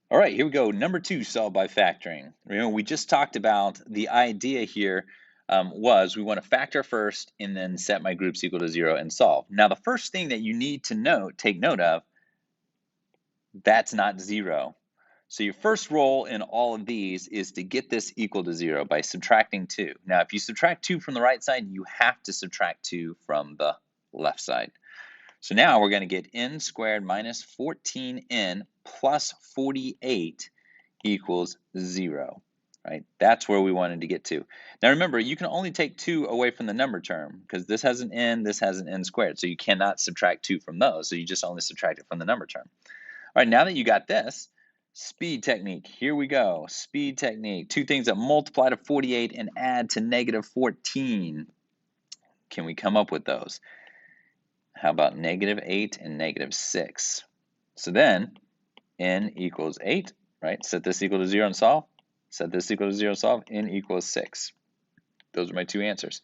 All right, here we go. Number 2, solve by factoring. Remember, we just talked about the idea here was we want to factor first and then set my groups equal to 0 and solve. Now, the first thing that you need to take note of, that's not 0. So your first role in all of these is to get this equal to 0 by subtracting 2. Now, if you subtract 2 from the right side, you have to subtract 2 from the left side. So now we're going to get n squared minus 14n plus 48 equals 0, right? That's where we wanted to get to. Now remember, you can only take 2 away from the number term because this has an n, this has an n squared. So you cannot subtract 2 from those. So you just only subtract it from the number term. All right, now that you got this, speed technique. Here we go. Speed technique. Two things that multiply to 48 and add to negative 14. Can we come up with those? How about negative 8 and negative 6? So then n equals 8, right? Set this equal to 0 and solve. Set this equal to 0 and solve. N equals 6. Those are my two answers.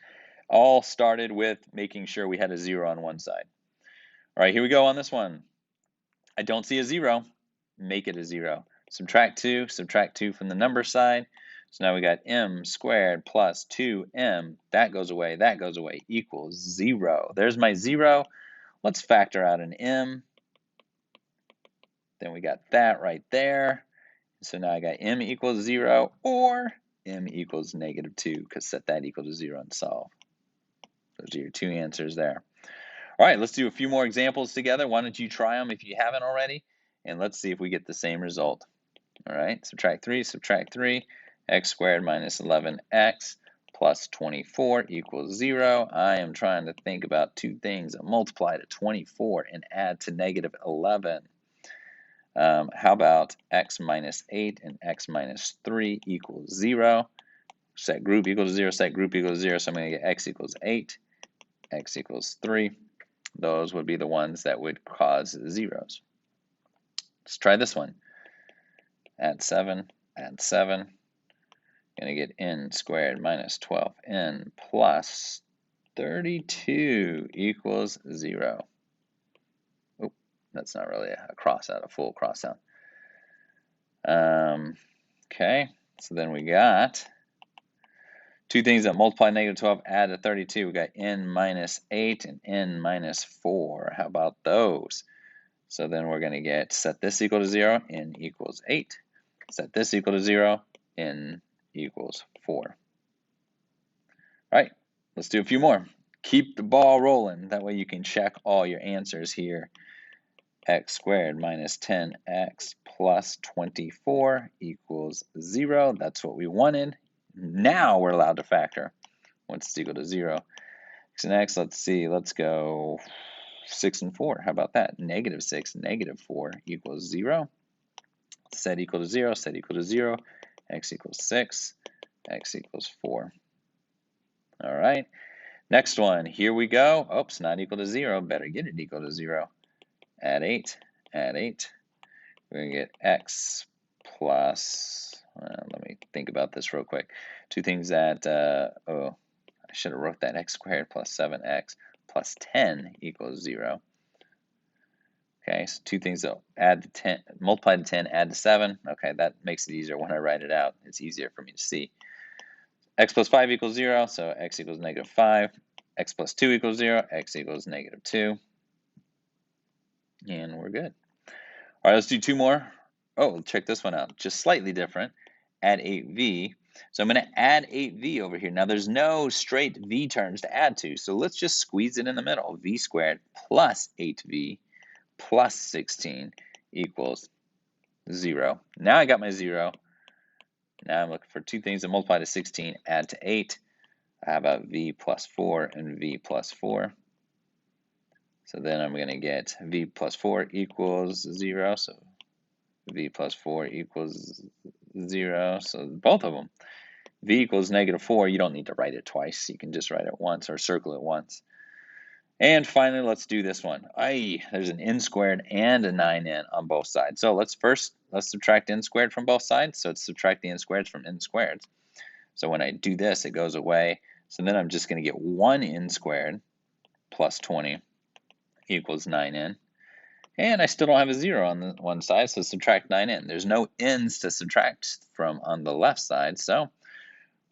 All started with making sure we had a 0 on one side. All right, here we go on this one. I don't see a 0. Make it a 0. Subtract 2 from the number side. So now we got m squared plus 2m. That goes away, equals 0. There's my 0. Let's factor out an m. Then we got that right there. So now I got m equals 0 or m equals negative 2 because set that equal to 0 and solve. Those are your two answers there. All right, let's do a few more examples together. Why don't you try them if you haven't already? And let's see if we get the same result. All right, subtract 3, x squared minus 11x plus 24 equals 0. I am trying to think about two things that multiply to 24 and add to negative 11. How about x minus 8 and x minus 3 equals 0? Set group equal to 0, set group equal to 0, so I'm going to get x equals 8, x equals 3. Those would be the ones that would cause zeros. Let's try this one. Add 7, add 7. Going to get n squared minus 12n plus 32 equals 0. Oh, that's not really a cross-out, a full cross-out. Okay, so then we got two things that multiply negative 12, add to 32. We got n minus 8 and n minus 4. How about those? So then we're going to get, set this equal to 0, n equals 8. Set this equal to 0, n equals 4. All right, let's do a few more. Keep the ball rolling. That way you can check all your answers here. X squared minus 10x plus 24 equals 0. That's what we wanted. Now we're allowed to factor. What's equal to 0? X and x, let's see. Let's go 6 and 4. How about that? Negative 6, negative 4 equals 0. Set equal to 0, set equal to 0. X equals 6, x equals 4. All right. Next one. Here we go. Oops, not equal to 0. Better get it equal to 0. Add 8, add 8. We're going to get x plus, let me think about this real quick. Two things that, I should have wrote that, x squared plus 7x plus 10 equals 0. Okay, so two things that add to 10, multiply to 10, add to 7. Okay, that makes it easier when I write it out. It's easier for me to see. X plus 5 equals 0, so x equals negative 5. X plus 2 equals 0, x equals negative 2. And we're good. All right, let's do two more. Oh, check this one out. Just slightly different. Add 8v. So I'm going to add 8v over here. Now, there's no straight v terms to add to, so let's just squeeze it in the middle. V squared plus 8v plus 16 equals 0. Now I got my 0. Now I'm looking for two things that multiply to 16, add to 8. How about v plus 4 and v plus 4? So then I'm going to get v plus 4 equals 0. So v plus 4 equals 0. So both of them. V equals negative 4. You don't need to write it twice. You can just write it once or circle it once. And finally, let's do this one. There's an n squared and a 9n on both sides. So let's subtract n squared from both sides. So let's subtract the n squareds from n squareds. So when I do this, it goes away. So then I'm just going to get 1 n squared plus 20 equals 9n. And I still don't have a 0 on the one side, so subtract 9n. There's no n's to subtract from on the left side, so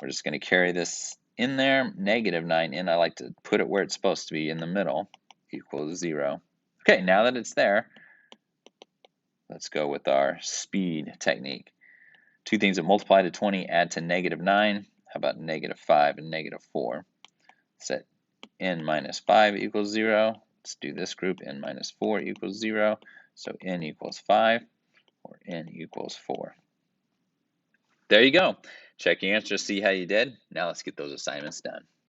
we're just going to carry this in there. Negative 9n, I like to put it where it's supposed to be, in the middle, equals 0. Okay, now that it's there, let's go with our speed technique. Two things that multiply to 20 add to negative 9. How about negative 5 and negative 4? Set n minus 5 equals 0. Let's do this group, n minus 4 equals 0. So n equals 5, or n equals 4. There you go. Check your answers, see how you did. Now let's get those assignments done.